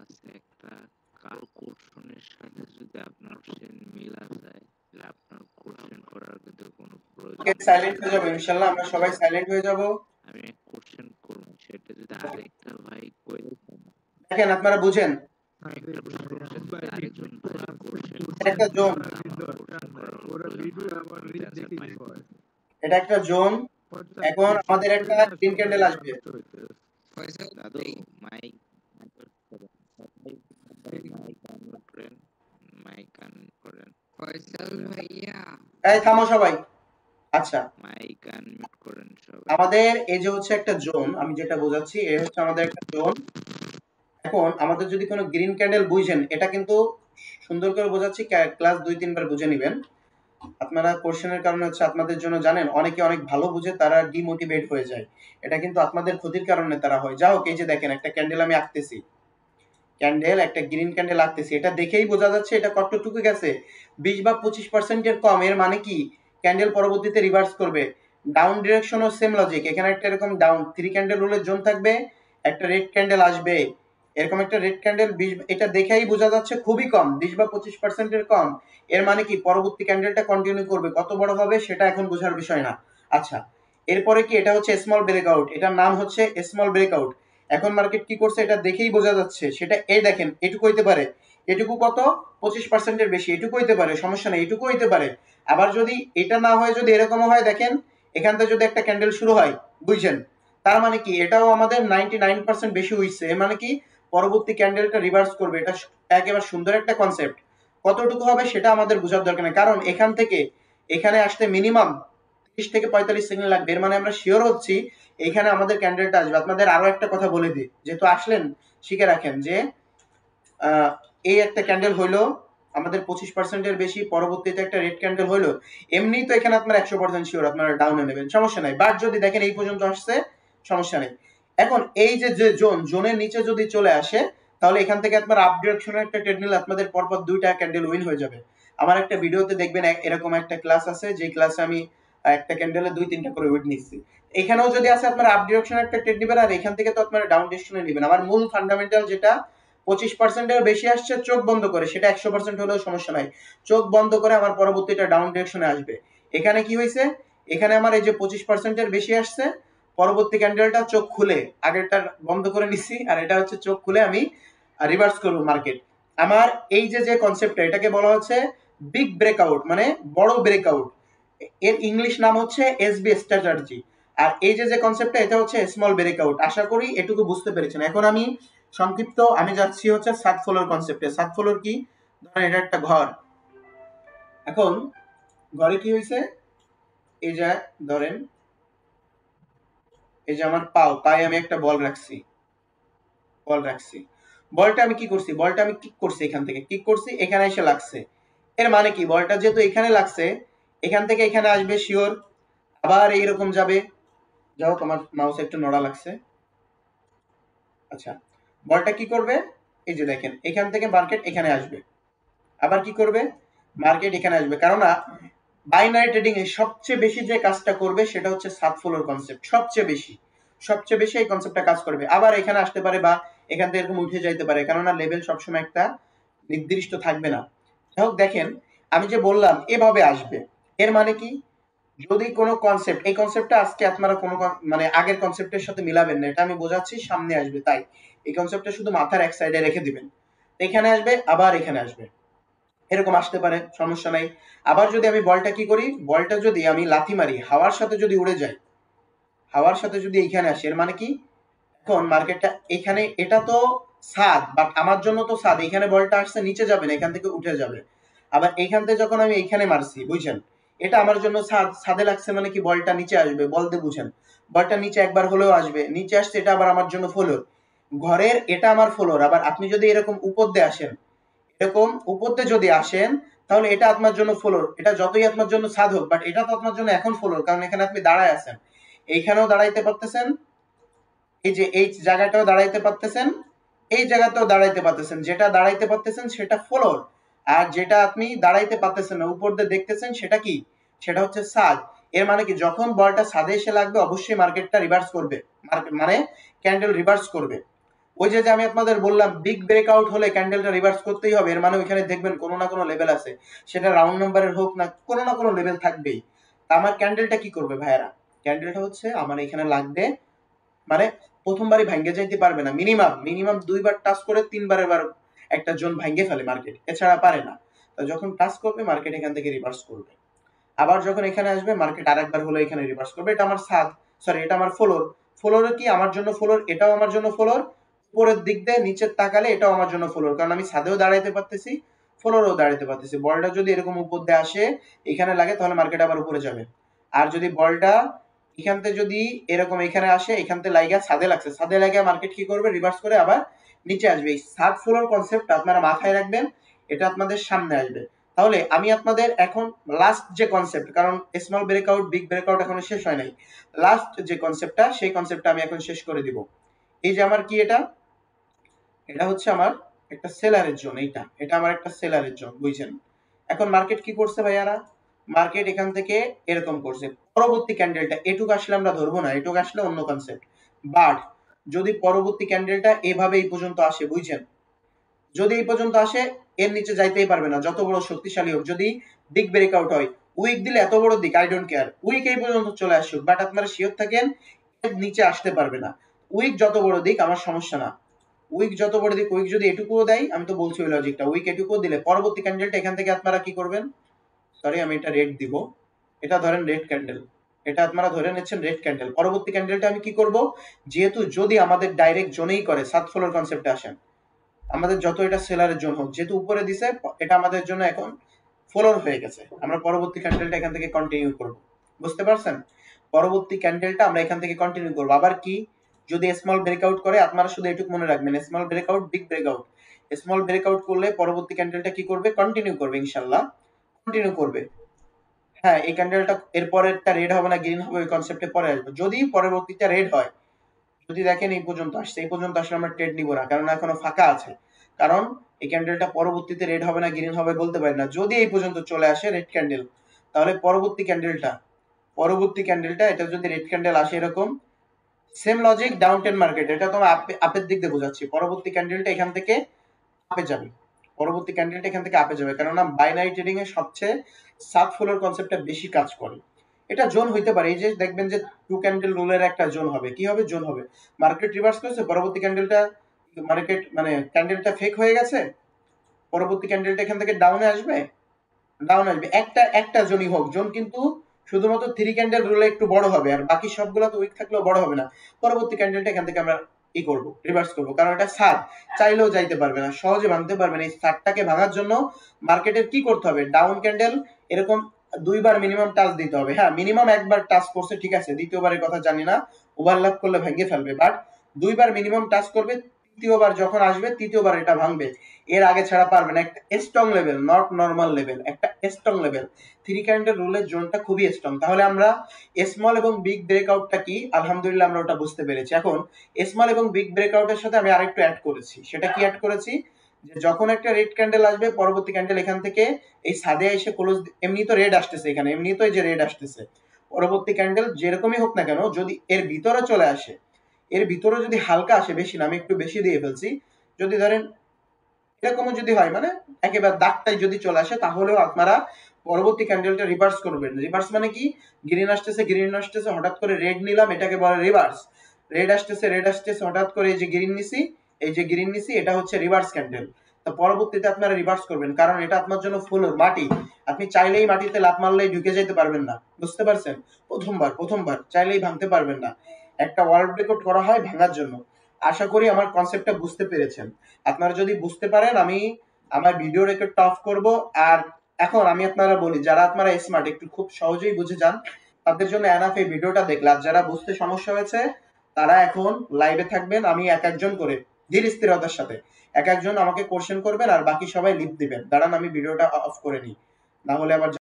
আছে একটা ক্যালকুলেশনের সাথে যদি আপনার কোশ্চেন মিলা যায় তাহলে আপনার কোশ্চেন করার কিন্তু কোনো প্রয়োজন ওকে, নেই। সাইলেন্ট হয়ে যাবো ইনশাআল্লাহ, আমরা সবাই সাইলেন্ট হয়ে যাব। আমি কোশ্চেন করব, সেটা যদি আরেকটা ভাই কই দেখেন আপনারা বুঝেন, একটা প্রশ্ন যদি আরেকজন ভাই কোশ্চেন এটা একটা জোন, এটা একটা জোন। এখন আমাদের একটা গ্রিন ক্যান্ডেল আসবে। দাদু মাইক মাইক আনমিউট করেন, মাইক আনমিউট করেন। ফয়সাল ভাইয়া, এই থামো সবাই। আচ্ছা, মাইক আনমিউট করেন সবাই। আমাদের এই যে হচ্ছে একটা জোন, আমি যেটা বোঝাচ্ছি এই হচ্ছে আমাদের একটা জোন। এখন আমাদের যদি কোনো গ্রিন ক্যান্ডেল বুঝেন, এটা কিন্তু সুন্দর করে বোঝাচ্ছি, ক্লাস 2-3 বার বুঝে নেবেন। আপনারা কোশ্চেনের কারণে হচ্ছে আপনাদের জন্য জানেন অনেকে অনেক ভালো বুঝে তারা ডিমোটিভেট হয়ে যায়, এটা কিন্তু আপনাদের ক্ষতির কারণে তারা হয়। যাই হোক, এই যে দেখেন একটা ক্যান্ডেল আমি আঁকতেছি, ক্যান্ডেল একটা গ্রিন ক্যান্ডেল আঁকতেছি, এটা দেখেই বোঝা যাচ্ছে এটা কতটুকু গেছে, 20 বা 25% কম। এর মানে কি ক্যান্ডেল পরবর্তীতে রিভার্স করবে। ডাউন ডিরেকশনও সেম লজিক, এখানে একটা এরকম ডাউন 3 ক্যান্ডেল রুলের জোন থাকবে, একটা রেড ক্যান্ডেল আসবে, এরকম একটা রেড ক্যান্ডেল 20, এটা দেখেই বোঝা যাচ্ছে খুবই কম, 20 বা 25% কম। এর মানে কি পরবর্তী ক্যান্ডেলটা কন্টিনিউ করবে, কত বড় হবে সেটা এখন বোঝার বিষয় না। আচ্ছা, এরপরে কি এটা হচ্ছে স্মল ব্রেকআউট, এটার নাম হচ্ছে স্মল ব্রেকআউট। এখন মার্কেট কি করছে এটা দেখেই বোঝা যাচ্ছে, সেটা এই দেখেন এটুকু হইতে পারে, এটুকু কত 25%-এর বেশি, এটুকু হইতে পারে, সমস্যা নেই, এটুকু হইতে পারে। আবার যদি এটা না হয়, যদি এরকম হয়, দেখেন এখান থেকে যদি একটা ক্যান্ডেল শুরু হয়, বুঝছেন, তার মানে কি এটাও আমাদের 99% বেশি হইছে। এর মানে কি পরবর্তী ক্যান্ডেলটা রিভার্স করবে, এটা একেবারে সুন্দর একটা কনসেপ্ট। কতটুকু হবে সেটা আমাদের বোঝার দরকার নেই, কারণ এখান থেকে এখানে আসতে মিনিমাম 30 থেকে 45 সেকেন্ড লাগবে। এর মানে আমরা শিওর হচ্ছি এখানে আমাদের ক্যান্ডেলটা আসবে। আপনাদের আরো একটা কথা বলে দিই, যেহেতু আসলেন শিখে রাখেন যে এই একটা ক্যান্ডেল হইলো আমাদের 25%-এর বেশি, পরবর্তীতে একটা রেড ক্যান্ডেল হইলো, এমনি তো এখানে আপনারা 100% শিওর আপনারা ডাউনে নেবেন, সমস্যা নাই। বাট যদি দেখেন এই পর্যন্ত আসছে, সমস্যা নেই। এখন এই যে জোনের নিচে যদি চলে আসে, তাহলে এখান থেকে আপনার আপ ডিরেকশনের একটা ট্রেড নিলে আপনাদের পরপর 2টা ক্যান্ডেল উইন হয়ে যাবে। আমার একটা ভিডিওতে দেখবেন এরকম একটা ক্লাস আছে, যে ক্লাসে আমি একটা ক্যান্ডেলে 2-3টা করে উইন নিচ্ছি। এখানেও যদি আছে আপনার আপ ডিরেকশনের একটা ট্রেড নেবেন, আর এখান থেকে তো আপনারা ডাউন ডিরেকশনে নেবেন। আমার মূল ফান্ডামেন্টাল যেটা 25%-এর বেশি আসছে চোখ বন্ধ করে, সেটা 100% হলেও সমস্যা নাই, চোখ বন্ধ করে আমার পরবর্তীটা ডাউন ডিরেকশনে আসবে। এখানে কি হয়েছে, এখানে আমার এই যে 25%-এর বেশি আসছে, পরবর্তী ক্যান্ডেলটা চোখ খুলে আগেরটা বন্ধ করে নিছি, আর এটা হচ্ছে চোখ খুলে আমি রিভার্স করব মার্কেট। আমার এই যে কনসেপ্টটা, এটাকে বলা হচ্ছে বিগ ব্রেকআউট, মানে বড় ব্রেকআউট। এর ইংলিশ নাম হচ্ছে এসবি স্ট্র্যাটেজি। আর এই যে কনসেপ্টটা, এটা হচ্ছে স্মল ব্রেকআউট। আশা করি এটুকু বুঝতে পেরেছেন। এখন আমি সংক্ষিপ্ত আমি যাচ্ছি হচ্ছে সাত ফ্লোর কনসেপ্টে। সাত ফ্লোর কি, ধরেন এটা একটা ঘর। এখন ঘরে কি হয়েছে, এই যে ধরেন এই যে আমার পায়ে আমি একটা বল রাখছি, বলটা আমি কি করছি, বলটা আমি কিক করছি, এখান থেকে কিক করছি, এখানে এসে লাগছে। এর মানে কি বলটা যেহেতু এখানে লাগছে, এখান থেকে এখানে আসবে শিওর, আবার এইরকম যাবে। যাও, তোমার মাউস একটু নড়া লাগছে। আচ্ছা, বলটা কি করবে, এই যে দেখেন এখান থেকে মার্কেট এখানে আসবে, আবার কি করবে, মার্কেট এখানে আসবে। কারণ বাইনারি ট্রেডিং এ সবচেয়ে বেশি যে কাজটা করবে সেটা হচ্ছে সাত ফ্লোর কনসেপ্ট, সবচেয়ে বেশি এই কনসেপ্টটা কাজ করবে। আবার এখানে আসতে পারে বা এখান থেকে এরকম উঠে যাইতে পারে, কেননা লেভেল সবসময় একটা নির্দিষ্ট থাকবে না। হোক, দেখেন আমি যে বললাম এভাবে আসবে, এর মানে কি যদি কোনো কনসেপ্ট, এই কনসেপ্টটা আজকে আপনারা কোনো মানে আগের কনসেপ্টের সাথে মিলাবেন না, এটা আমি বোঝাচ্ছি, সামনে আসবে, তাই এই কনসেপ্টটা শুধু মাথার এক সাইডে রেখে দিবেন। এখানে আসবে, আবার এখানে আসবে, এরকম আসতে পারে, সমস্যা নাই। আবার যদি আমি বলটা কি করি, বলটা যদি আমি লাথি মারি, হাওয়ার সাথে যদি উড়ে যায়, হাওয়ার সাথে যদি এইখানে আসে, এর মানে কি এখন মার্কেটটা এখানে, এটা তো ছাদ, বাট আমার জন্য তো ছাদ, এখানে বলটা আসছে নিচে যাবে না, এখান থেকে উঠে যাবে। আবার এইখান থেকে যখন আমি এইখানে মারছি, বুঝছেন, এটা আমার জন্য ছাদ, ছাদে লাগছে মানে কি বলটা নিচে আসবে, বলতে বুঝেন, বলটা নিচে একবার হলেও আসবে, নিচে আসছে, এটা আবার আমার জন্য ফ্লোর, ঘরের এটা আমার ফ্লোর। আবার আপনি যদি এরকম উপর দিয়ে আসেন, এরকম উপর দিয়ে যদি আসেন, তাহলে এটা আপনার জন্য ফ্লোর, এটা যতই আপনার জন্য ছাদ হোক, বাট এটা তো আপনার জন্য এখন ফ্লোর, কারণ এখানে আপনি দাঁড়ায় আছেন, এইখানেও দাঁড়াইতে পারতেছেন, এই যে এই জায়গাটাও দাঁড়াইতে পারতেছেন, এই জায়গাতেও দাঁড়াইতে পারতেছেন, যেটা দাঁড়াইতে পারতেছেন সেটা ফ্লোর, আর যেটা আপনি দাঁড়াইতে পারতেছেন না, উপর দিয়ে দেখতেছেন, সেটা কি, সেটা হচ্ছে ছাদ। এর মানে কি যখন বলটা ছাদে এসে লাগবে, অবশ্যই মার্কেটটা রিভার্স করবে, মার্কেট মানে ক্যান্ডেল রিভার্স করবে। ওই যে আমি আপনাদের বললাম বিগ ব্রেকআউট হলে ক্যান্ডেলটা রিভার্স করতেই হবে, এর মানে ওইখানে দেখবেন কোনো না কোনো লেভেল আছে, সেটা রাউন্ড নাম্বারের হোক না কোনো লেভেল থাকবেই। তা আমার ক্যান্ডেলটা কি করবে ভাইয়ারা, ক্যান্ডেলটা হচ্ছে আমার এখানে লাগবে, মানে প্রথমবারই ভাঙ্গে যাইতে পারবে না, মিনিমাম 2বার টাচ করে 3বার এবার একটা জোন ভাঙ্গে ফেলে মার্কেট, এছাড়া পারে না। তো যখন টাচ করবে মার্কেট এখান থেকে রিভার্স করবে, আবার যখন এখানে আসবে মার্কেট আরেকবার হলো এখানে রিভার্স করবে। এটা আমার এটা আমার ফ্লোর কি আমার জন্য ফ্লোর, এটাও আমার জন্য ফ্লোর, উপরের দিক দিয়ে নিচের তাকালে এটাও আমার জন্য ফ্লোর, কারণ আমি ছাদেও দাঁড়াইতে পারতেছি ফ্লোরেও দাঁড়াইতে পারতেছি। বলটা যদি এরকম উপর দিয়ে আসে এখানে লাগে তাহলে মার্কেট আবার উপরে যাবে, আর যদি বলটা এখান থেকে যদি এরকম এখানে আসে এখান থেকে লাগা ছাদে লাগা মার্কেট কি করবে, রিভার্স করে আবার নিচে আসবে। এই ছাদ ফ্লোর কনসেপ্ট আপনারা মাথায় রাখবেন, এটা আপনাদের সামনে আসবে। তাহলে আমি আপনাদের এখন লাস্ট যে কনসেপ্ট, কারণ স্মল ব্রেকআউট বিগ ব্রেকআউট এখনো শেষ হয় নাই, লাস্ট যে কনসেপ্টটা সেই কনসেপ্টটা আমি এখন শেষ করে দিব। এই যে আমার কি এটা হচ্ছে আমার একটা সেলারের জোন, এটা আমার একটা সেলারের জোন, বুঝছেন। এখন মার্কেট কি করছে ভাইয়ারা, মার্কেট এখান থেকে এরকম করছে, পরবর্তী ক্যান্ডেলটা এটুকু আসলে আমরা ধরবো না, এটুকু আসলে অন্য কনসেপ্ট, বাট যদি পরবর্তী ক্যান্ডেলটা এভাবে এই পর্যন্ত আসে, বুঝছেন, যদি এই পর্যন্ত আসে এর নিচে যাইতেই পারবে না, যত বড় শক্তিশালী হোক। যদি বিগ ব্রেকআউট হয়, উইক দিলে এত বড় দিক আই ডোন্ট কেয়ার, উইক এই পর্যন্ত চলে আসুক, বাট আপনারা শিওর থাকেন এর নিচে আসতে পারবে না। উইক যত বড় দিক আমার সমস্যা না, উইক যত বড় দিক, উইক যদি এটুকুও দেয়, আমি তো বলছি ওই লজিকটা, উইক এটুকুও দিলে পরবর্তী ক্যান্ডেলটা এখান থেকে আপনারা কি করবেন, সরি আমি এটা রেড দিব, এটা ধরেন রেড ক্যান্ডেল, এটা আপনারা ধরে নিচ্ছেন রেড ক্যান্ডেল। পরবর্তী ক্যান্ডেলটা আমি কি করব, যেহেতু যদি আমাদের ডাইরেক্ট জোনেই করে, সাত ফ্লোর কনসেপ্টে আসেন, আমাদের যত এটা সেলারের জন্য হোক, যেহেতু উপরে দিছে এটা আমাদের জন্য এখন ফ্লোর হয়ে গেছে, আমরা পরবর্তী ক্যান্ডেলটা এখান থেকে কন্টিনিউ করব, বুঝতে পারছেন। পরবর্তী ক্যান্ডেলটা আমরা এখান থেকে কন্টিনিউ করব। আবার কি, যদি স্মল ব্রেকআউট করে, আপনারা শুধু এটুকু মনে রাখবেন, small breakout big breakout, small breakout করলে পরবর্তী ক্যান্ডেলটা কি করবে, কন্টিনিউ করবে, ইনশাআল্লাহ কন্টিনিউ করবে। হ্যাঁ, এই ক্যান্ডেলটা এরপরেরটা রেড হবে না গ্রিন হবে, ওই কনসেপ্টে পরে আসবে। যদি পরবর্তীটা রেড হয়, যদি দেখেন এই পর্যন্ত আসছে, এই পর্যন্ত আসলে আমরা ট্রেড নিব না, কারণ এখনো ফাঁকা আছে, কারণ এই ক্যান্ডেলটা পরবর্তীতে রেড হবে না গ্রিন হবে বলতে পারি না। যদি এই পর্যন্ত চলে আসে রেড ক্যান্ডেল, তাহলে পরবর্তী ক্যান্ডেলটা এটা যদি রেড ক্যান্ডেল আসে এরকম, same logic down ten market, এটা তো আপের দিক দিয়ে বোঝাচ্ছি, পরবর্তী ক্যান্ডেলটা এখান থেকে আপে যাবে, কেননা বাইনারি ট্রেডিং এ সবচেয়ে সাত ফ্লোর কনসেপ্টটা বেশি কাজ করে। এটা জোন হইতে পারে, এই যে দেখবেন যে টু ক্যান্ডেল রুলের একটা জোন হবে, কি হবে, জোন হবে, মার্কেট রিভার্স করেছে, পরবর্তী ক্যান্ডেলটা ক্যান্ডেলটা ফেক হয়ে গেছে, পরবর্তী ক্যান্ডেলটা এখান থেকে ডাউনে আসবে, একটা জোনই হোক, জোন কিন্তু শুধুমাত্র থ্রি ক্যান্ডেল রুলে একটু বড় হবে, আর বাকি সবগুলো তো উইক থাকলেও বড় হবে না। পরবর্তী ক্যান্ডেলটা এখান থেকে আমরা রিভার্স করবো, কারণ এটা সাত চাইলেও যাইতে পারবে না, সহজে ভাঙতে পারবে না। এই সাতটাকে ভাঙার জন্য মার্কেটের কি করতে হবে, ডাউন ক্যান্ডেল এরকম 2বার মিনিমাম টাচ দিতে হবে। হ্যাঁ, মিনিমাম একবার টাচ করছে ঠিক আছে, দ্বিতীয়বারের কথা জানি না, ওভারল্যাপ করলে ভেঙে ফেলবে, বাট 2বার মিনিমাম টাচ করবে, তৃতীয়বার যখন আসবে তৃতীয়বার এটা ভাঙবে, এর আগে ছাড়া পারবে না। একটা strong level, not normal level, একটা স্ট্রং লেভেল, থ্রি ক্যান্ডেল রুলের জোনটা খুবই স্ট্রং। তাহলে আমরা স্মল এবং বিগ ব্রেকআউটটা কি, আলহামদুলিল্লাহ আমরা ওটা বুঝতে পেরেছি। এখন স্মল এবং বিগ ব্রেকআউটের সাথে আমি আরেকটু অ্যাড করেছি, সেটা কি অ্যাড করেছি, যে যখন একটা রেড ক্যান্ডেল আসবে, পরবর্তী ক্যান্ডেল এখান থেকে এই সাদে এসে ক্লোজ, এমনি তো রেড আসতেছে এখানে, এমনি তো এই যে রেড আসতেছে, পরবর্তী ক্যান্ডেল যেরকমই হোক না কেন, যদি এর ভিতরে চলে আসে, এর ভিতরে যদি হালকা আসে, বেশি না, আমি একটু বেশি দিয়ে ফেলছি, যদি ধরেন এরকমও যদি হয়, মানে একেবারে দাগটাই যদি চলে আসে, তাহলেও আপনারা পরবর্তী ক্যান্ডেলটা রিভার্স করবেন। রিভার্স মানে কি, গ্রিন আসতেছে হঠাৎ করে রেড নিলাম, এটাকে বলে রিভার্স। রেড আসতেছে হঠাৎ করে এই যে গ্রিন নিছি, এটা হচ্ছে রিভার্স ক্যান্ডেল। তো পরবর্তীতে আপনারা রিভার্স করবেন, কারণ এটা আপনার জন্য ফ্লোর, মাটি, আপনি চাইলেই মাটিতে লাফ মারলেই ঢুকে যেতে পারবেন না, বুঝতে পারছেন। প্রথমবার চাইলেই ভাঙতে পারবেন না, একটা ওয়ার্ল্ড রেকর্ড করা হয় ভাঙার জন্য। আশা করি আমার কনসেপ্টটা বুঝতে পেরেছেন। আপনারা যদি বুঝতে পারেন, আমি আমার ভিডিও রেকর্ড অফ করব। আর এখন আমি আপনারা বলি, যারা আপনারা স্মার্ট, একটু খুব সহজেই বুঝে যান, তাদের জন্য এনাফ এই ভিডিওটা দেখলে। আর যারা বুঝতে সমস্যা হয়েছে, তারা এখন লাইভে থাকবেন, আমি এক একজন করে ধীর স্থিরতার সাথে এক একজন আমাকে কোশ্চেন করবেন, আর বাকি সবাই লিভ দিবেন। দাঁড়ান আমি ভিডিওটা অফ করে নিই, না হলে আবার